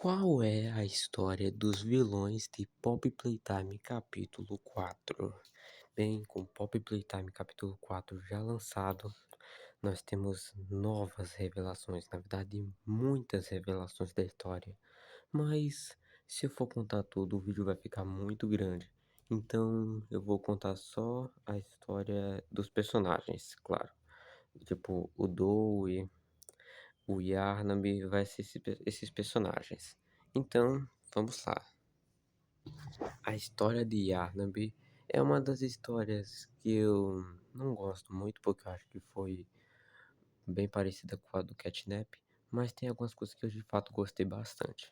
Qual é a história dos vilões de Poppy Playtime capítulo 4? Bem, com Poppy Playtime capítulo 4 já lançado, nós temos novas revelações, na verdade, muitas revelações da história. Mas se eu for contar tudo, o vídeo vai ficar muito grande. Então eu vou contar só a história dos personagens, claro. Tipo, o Doe, o Yarnaby, vai ser esses personagens. Então, vamos lá. A história de Yarnaby é uma das histórias que eu não gosto muito, porque eu acho que foi bem parecida com a do Catnap, mas tem algumas coisas que eu de fato gostei bastante.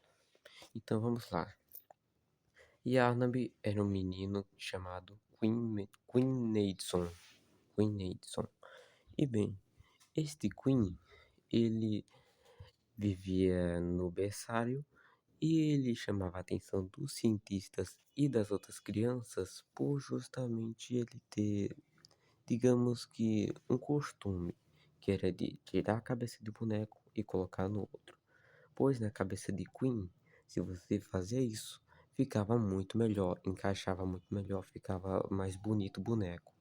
Então vamos lá. Yarnaby era um menino chamado Queen Edson. E bem, este Queen, ele vivia no berçário e ele chamava a atenção dos cientistas e das outras crianças por justamente ele ter, digamos que, um costume, que era de tirar a cabeça do boneco e colocar no outro. Pois na cabeça de Queen, se você fazia isso, ficava muito melhor, encaixava muito melhor, ficava mais bonito o boneco.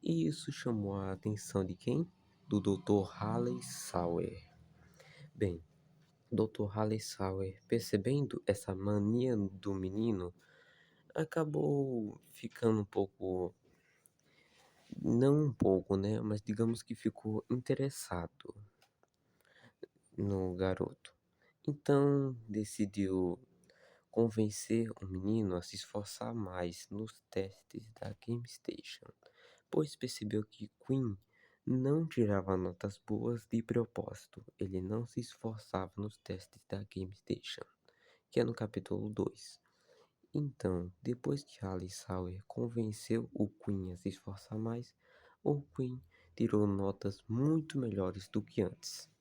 E isso chamou a atenção de quem? Do Dr. Halley Sauer. Bem, Dr. Halley Sauer, percebendo essa mania do menino, acabou ficando um pouco, não um pouco, né, mas digamos que ficou interessado no garoto. Então decidiu convencer o menino a se esforçar mais nos testes da Game Station, pois percebeu que Queen não tirava notas boas de propósito, ele não se esforçava nos testes da Game Station, que é no capítulo 2. Então, depois que Alice Sauer convenceu o Queen a se esforçar mais, o Queen tirou notas muito melhores do que antes.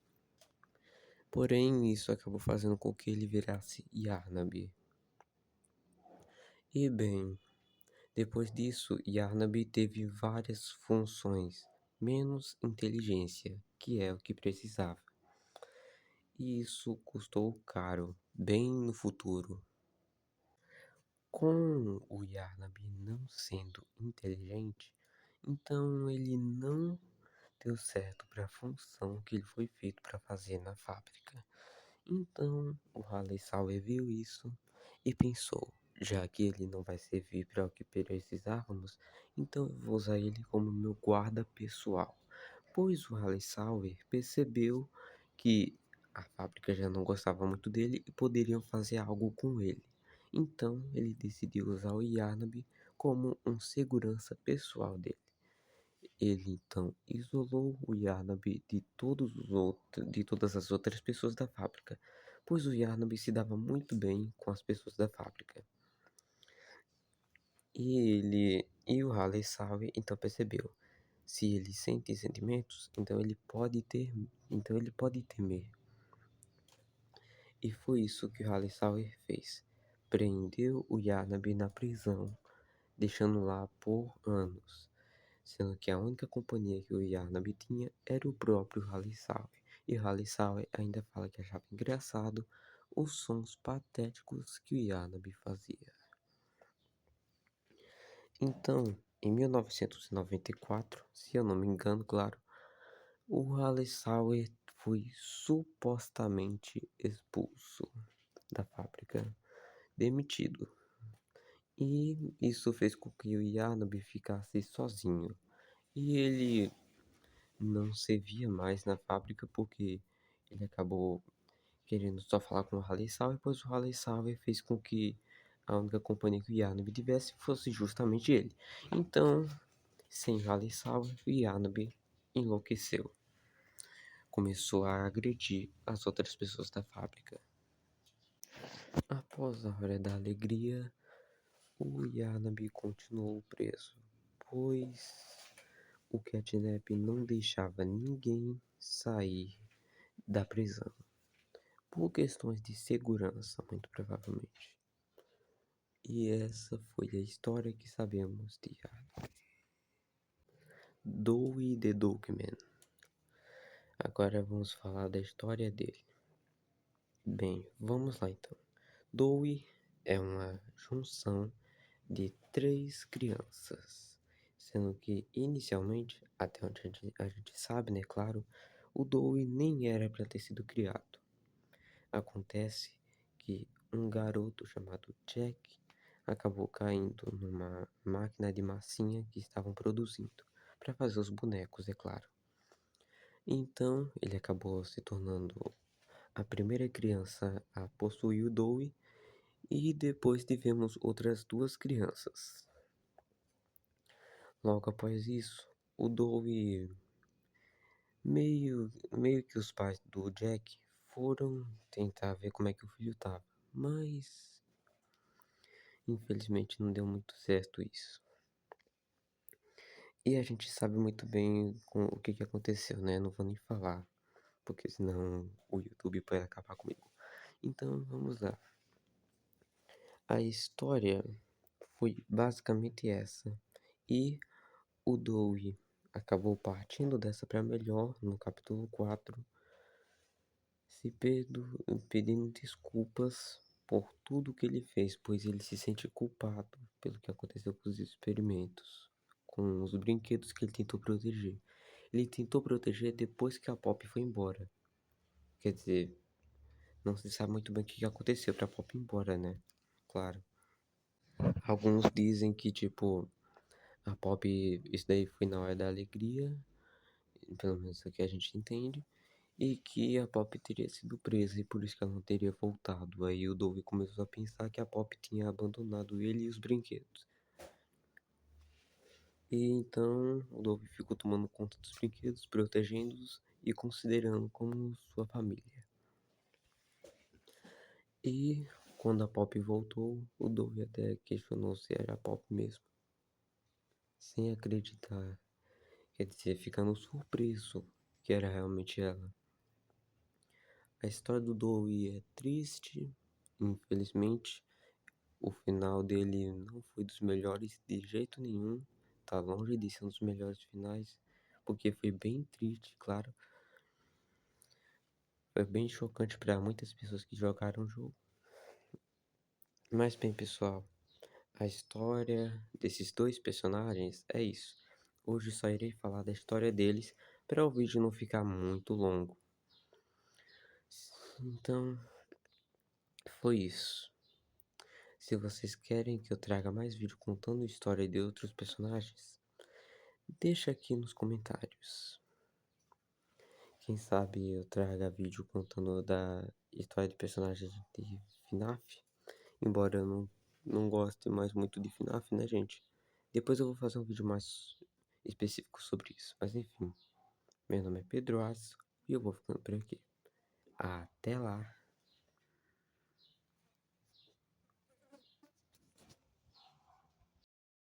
Porém, isso acabou fazendo com que ele virasse Yarnaby. E bem, depois disso, Yarnaby teve várias funções, menos inteligência, que é o que precisava. E isso custou caro, bem no futuro. Com o Yarnaby não sendo inteligente, então ele não deu certo para a função que ele foi feito para fazer na fábrica. Então o Halley Sauer viu isso e pensou: já que ele não vai servir para o que precisávamos, então eu vou usar ele como meu guarda pessoal. Pois o Halley Sauer percebeu que a fábrica já não gostava muito dele e poderiam fazer algo com ele. Então ele decidiu usar o Yarnaby como um segurança pessoal dele. Ele então isolou o Yarnaby de todas as outras pessoas da fábrica, pois o Yarnaby se dava muito bem com as pessoas da fábrica. E o Halley Sauer então percebeu: se ele sente sentimentos, então ele pode temer. E foi isso que o Halley Sauer fez. Prendeu o Yarnaby na prisão, deixando lá por anos, sendo que a única companhia que o Yarnaby tinha era o próprio Halley Sauer. E o Halley Sauer ainda fala que achava engraçado os sons patéticos que o Yarnaby fazia. Então, em 1994, se eu não me engano, claro, o Halley Sauer foi supostamente expulso da fábrica, demitido. E isso fez com que o Yarnaby ficasse sozinho. E ele não servia mais na fábrica porque ele acabou querendo só falar com o Halley Sauer, pois o Halley Sauer fez com que a única companhia que o Yarnaby tivesse fosse justamente ele. Então, sem Halley Sauer, o Yarnaby enlouqueceu. Começou a agredir as outras pessoas da fábrica. Após a hora da alegria, o Yarnaby continuou preso, pois o Catnap não deixava ninguém sair da prisão, por questões de segurança, muito provavelmente. E essa foi a história que sabemos de Doe the Dogman. Agora vamos falar da história dele. Bem, vamos lá então. Dowie é uma junção de 3 crianças, sendo que inicialmente, até onde a gente sabe, né, claro, o Dowie nem era para ter sido criado. Acontece que um garoto chamado Jack acabou caindo numa máquina de massinha que estavam produzindo para fazer os bonecos, é claro. Então ele acabou se tornando a primeira criança a possuir o Dowie e depois tivemos outras 2 crianças. Logo após isso, o Dowie meio que os pais do Jack foram tentar ver como é que o filho tava, mas infelizmente não deu muito certo isso. E a gente sabe muito bem o que aconteceu, né? Não vou nem falar, porque senão o YouTube pode acabar comigo. Então vamos lá. A história foi basicamente essa. E o Dowie acabou partindo dessa para melhor no capítulo 4, pedindo desculpas por tudo que ele fez, pois ele se sente culpado pelo que aconteceu com os experimentos, com os brinquedos que ele tentou proteger. Ele tentou proteger depois que a Pop foi embora. Quer dizer, não se sabe muito bem o que aconteceu pra Pop ir embora, né? Claro. Alguns dizem que, tipo, a Pop, isso daí foi na hora da alegria, pelo menos isso aqui a gente entende, e que a Pop teria sido presa e por isso que ela não teria voltado. Aí o Dove começou a pensar que a Pop tinha abandonado ele e os brinquedos. E então o Dove ficou tomando conta dos brinquedos, protegendo-os e considerando como sua família. E quando a Pop voltou, o Dove até questionou se era a Pop mesmo, sem acreditar, quer dizer, ficando surpreso que era realmente ela. A história do Dove é triste, infelizmente. O final dele não foi dos melhores de jeito nenhum, tá longe de ser um dos melhores finais, porque foi bem triste, claro. Foi bem chocante para muitas pessoas que jogaram o jogo. Mas bem, pessoal, a história desses 2 personagens é isso. Hoje só irei falar da história deles para o vídeo não ficar muito longo. Então, foi isso. Se vocês querem que eu traga mais vídeo contando a história de outros personagens, deixa aqui nos comentários. Quem sabe eu traga vídeo contando da história de personagens de FNAF. Embora eu não goste mais muito de FNAF, né, gente? Depois eu vou fazer um vídeo mais específico sobre isso. Mas enfim, meu nome é Pedro Aço e eu vou ficando por aqui. Até lá!